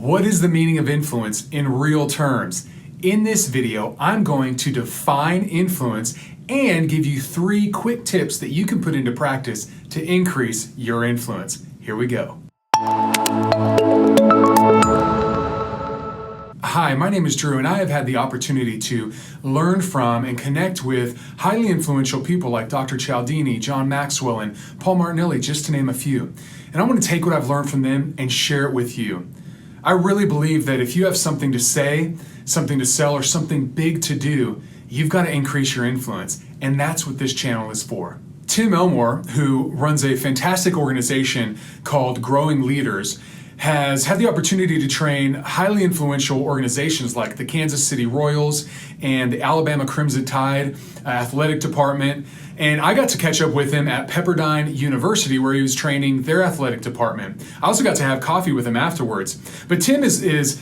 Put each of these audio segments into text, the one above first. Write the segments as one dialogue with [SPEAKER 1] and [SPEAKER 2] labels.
[SPEAKER 1] What is the meaning of influence in real terms? In this video, I'm going to define influence and give you 3 quick tips that you can put into practice to increase your influence. Here we go. Hi, my name is Drew, and I have had the opportunity to learn from and connect with highly influential people like Dr. Cialdini, John Maxwell, and Paul Martinelli, just to name a few. And I want to take what I've learned from them and share it with you. I really believe that if you have something to say, something to sell, or something big to do, you've got to increase your influence, and that's what this channel is for. Tim Elmore, who runs a fantastic organization called Growing Leaders, has had the opportunity to train highly influential organizations like the Kansas City Royals and the Alabama Crimson Tide athletic department. And I got to catch up with him at Pepperdine University, where he was training their athletic department. I also got to have coffee with him afterwards. But Tim is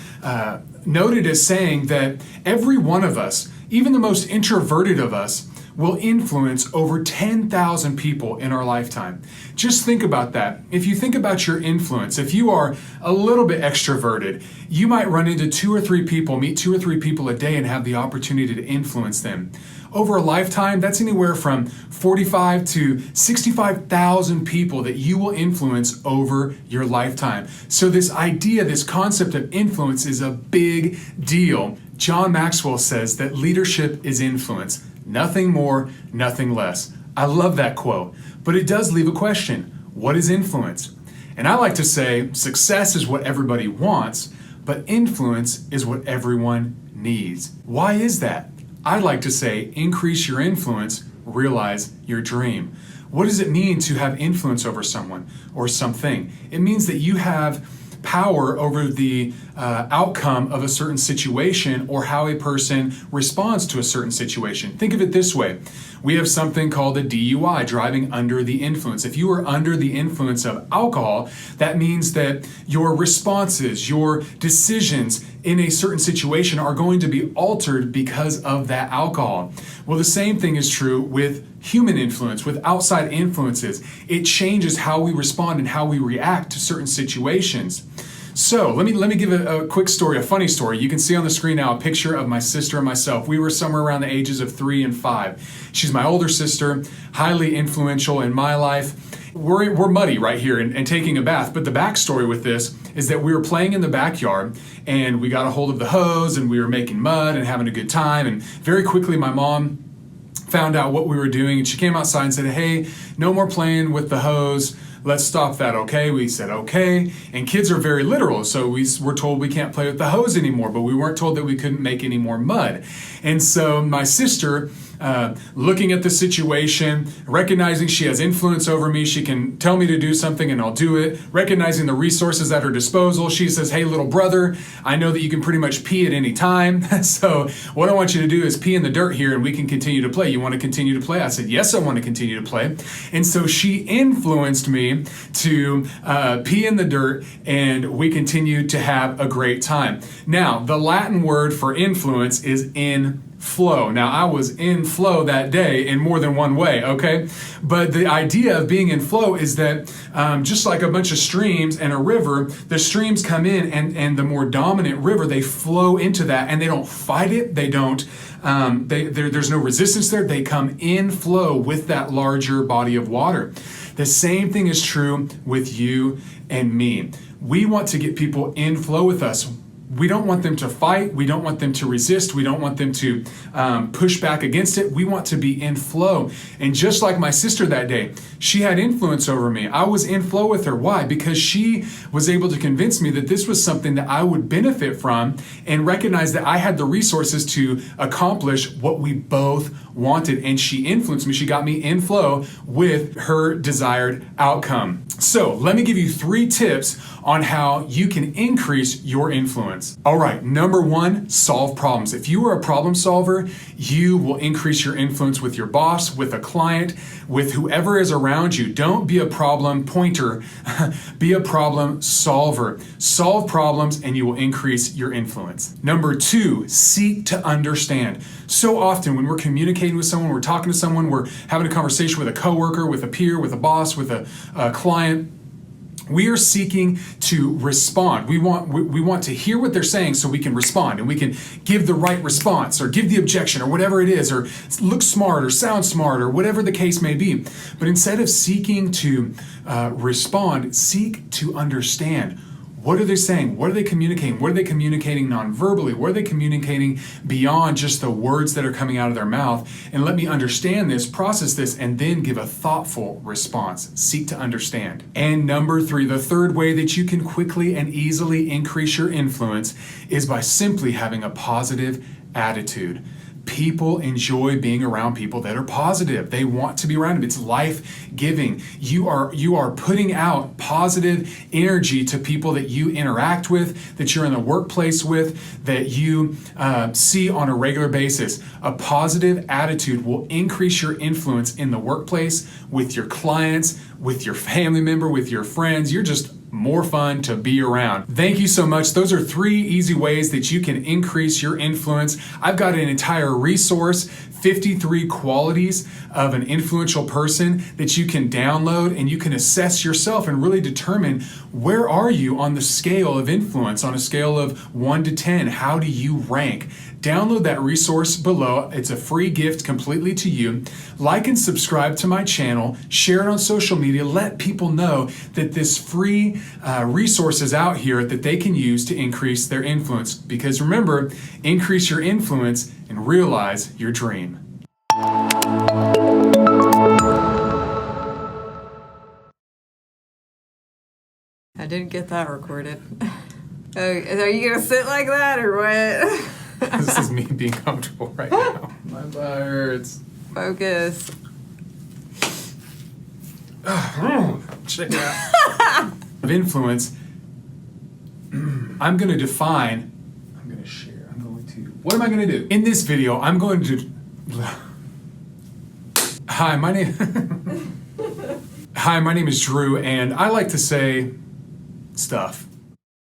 [SPEAKER 1] noted as saying that every one of us, even the most introverted of us, will influence over 10,000 people in our lifetime. Just think about that. If you think about your influence, if you are a little bit extroverted, you might run into 2 or 3 people, meet 2 or 3 people a day and have the opportunity to influence them. Over a lifetime, that's anywhere from 45 to 65,000 people that you will influence over your lifetime. So this idea, this concept of influence is a big deal. John Maxwell says that leadership is influence. Nothing more, nothing less. I love that quote, but it does leave a question. What is influence? And I like to say success is what everybody wants, but influence is what everyone needs. Why is that? I'd like to say increase your influence, realize your dream. What does it mean to have influence over someone or something? It means that you have power over the outcome of a certain situation or how a person responds to a certain situation. Think of it this way. We have something called a DUI, driving under the influence. If you are under the influence of alcohol, that means that your responses, your decisions in a certain situation are going to be altered because of that alcohol. Well, the same thing is true with human influence, with outside influences. It changes how we respond and how we react to certain situations. So let me give a quick story, a funny story. You can see on the screen now a picture of my sister and myself. We were somewhere around the ages of 3 and 5. She's my older sister, highly influential in my life. We're muddy right here and taking a bath, but the backstory with this is that we were playing in the backyard and we got a hold of the hose and we were making mud and having a good time, and very quickly my mom found out what we were doing and she came outside and said, "Hey, no more playing with the hose. Let's stop that, okay?" We said, okay. And kids are very literal, so we were told we can't play with the hose anymore, but we weren't told that we couldn't make any more mud. And so my sister, looking at the situation, recognizing she has influence over me, she can tell me to do something and I'll do it, recognizing the resources at her disposal, she says, "Hey, little brother, I know that you can pretty much pee at any time, so what I want you to do is pee in the dirt here and we can continue to play. You want to continue to play?" I said, "Yes, I want to continue to play." And so she influenced me to pee in the dirt, and we continued to have a great time. Now, the Latin word for influence is in flow. Now, I was in flow that day in more than one way, okay? But the idea of being in flow is that just like a bunch of streams and a river, the streams come in and the more dominant river, they flow into that and they don't fight it. They don't, there's no resistance there. They come in flow with that larger body of water. The same thing is true with you and me. We want to get people in flow with us. We don't want them to fight. We don't want them to resist. We don't want them to push back against it. We want to be in flow. And just like my sister that day, she had influence over me. I was in flow with her. Why? Because she was able to convince me that this was something that I would benefit from and recognize that I had the resources to accomplish what we both wanted. And she influenced me. She got me in flow with her desired outcome. So let me give you 3 tips on how you can increase your influence. All right, number 1, solve problems. If you are a problem solver, you will increase your influence with your boss, with a client, with whoever is around you. Don't be a problem pointer, be a problem solver. Solve problems and you will increase your influence. Number 2, seek to understand. So often when we're communicating with someone, we're talking to someone, we're having a conversation with a coworker, with a peer, with a boss, with a client, We are seeking to respond. We want to hear what they're saying so we can respond and we can give the right response or give the objection or whatever it is, or look smart or sound smart or whatever the case may be. But instead of seeking to respond, seek to understand. What are they saying? What are they communicating? What are they communicating non-verbally? What are they communicating beyond just the words that are coming out of their mouth? And let me understand this, process this, and then give a thoughtful response. Seek to understand. And number 3, the third way that you can quickly and easily increase your influence is by simply having a positive attitude. People enjoy being around people that are positive. They want to be around them. It's life-giving. You are putting out positive energy to people that you interact with, that you're in the workplace with, that you see on a regular basis. A positive attitude will increase your influence in the workplace, with your clients, with your family member, with your friends. You're just more fun to be around. Thank you so much. Those are 3 easy ways that you can increase your influence. I've got an entire resource, 53 qualities of an influential person, that you can download, and you can assess yourself and really determine, where are you on the scale of influence, on a scale of 1 to 10? How do you rank? Download that resource below. It's a free gift completely to you. Like and subscribe to my channel. Share it on social media. Let people know that this free resource is out here that they can use to increase their influence. Because remember, increase your influence and realize your dream.
[SPEAKER 2] I didn't get that recorded. Oh, are you going to sit like that or what?
[SPEAKER 1] This is me being comfortable right now. My butt hurts.
[SPEAKER 2] Focus.
[SPEAKER 1] Check it out. Of influence, I'm going to share. What am I going to do? In this video, I'm going to... Hi, my name is Drew, and I like to say stuff.